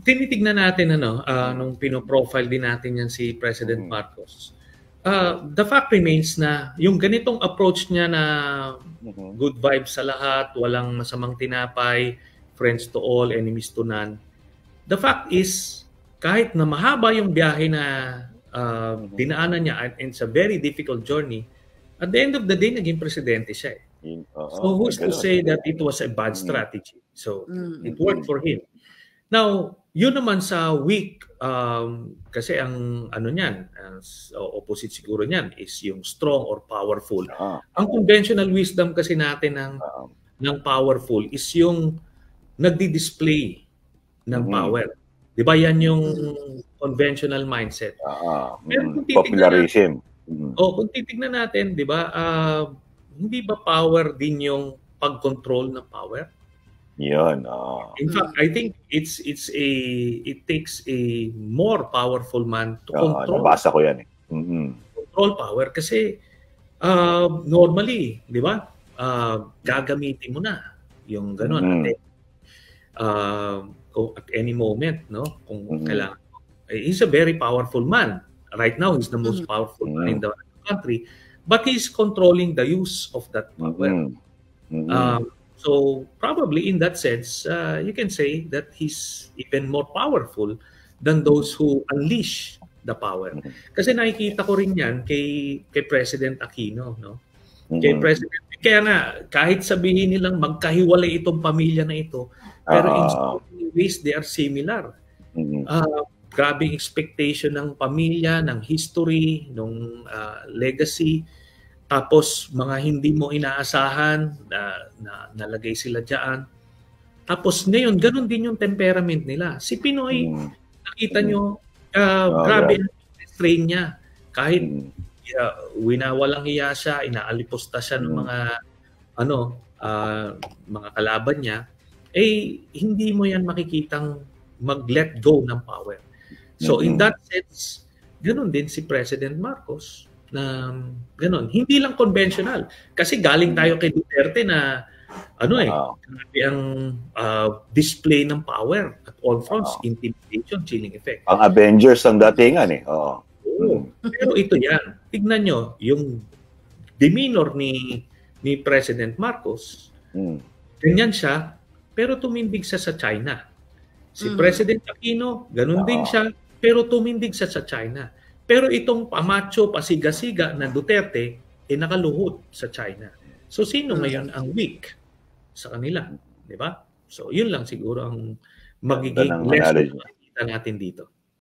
Tinitignan natin nung pino-profile din natin yan si President Marcos. The fact remains na yung ganitong approach niya na good vibes sa lahat, walang masamang tinapay, friends to all, enemies to none. The fact is, kahit na mahaba yung biyahe na dinaanan niya, and it's a very difficult journey, at the end of the day, naging presidente siya eh. So who's to say that it was a bad strategy? So it worked for him. Now, yun naman sa weak, kasi ang ano niyan, opposite siguro niyan is yung strong or powerful. Ang conventional wisdom kasi natin ng powerful is yung nagdi-display ng power. 'Di ba yan yung conventional mindset? Pero popularism. Kung titignan natin, 'di ba, hindi ba power din yung pag-control ng power? Yun. In fact, I think it takes a more powerful man to control. Nabasa ko yan eh. Control power kasi normally, 'di ba? Gagamitin mo na yung gano'n at any moment, no? Kung kailangan. He's a very powerful man. Right now, he's the most powerful man in the country, but he's controlling the use of that power. So probably in that sense, you can say that he's even more powerful than those who unleash the power. Kasi nakikita ko rin yan kay President Aquino, no? Kay President, kaya nga kahit sabihin nilang magkahiwalay itong pamilya na ito, pero in so many ways they are similar. Grabing expectation ng pamilya, ng history, ng legacy. Tapos mga hindi mo inaasahan na nalagay sila diyan. Tapos ngayon ganun din yung temperament nila. Si Pinoy, nakita nyo, grabe ang strain niya. Kahit winawalang hiya siya, inaalipusta siya ng mga mga kalaban niya, hindi mo yan makikitang mag-let go ng power. So in that sense, ganun din si President Marcos. Na gano'n. Hindi lang conventional. Kasi galing tayo kay Duterte na ang display ng power at all fronts, intimidation, chilling effect. Ang Avengers ang datingan eh. Pero ito yan. Tignan nyo, yung demeanor ni President Marcos, ganyan siya, pero tumindig siya sa China. Si President Aquino, ganun din siya, pero tumindig siya sa China. Pero itong pamacho, pasiga-siga na Duterte, nakaluhod sa China. So sino ngayon ang weak sa kanila? Di ba? So yun lang siguro ang magiging lesson na natin dito.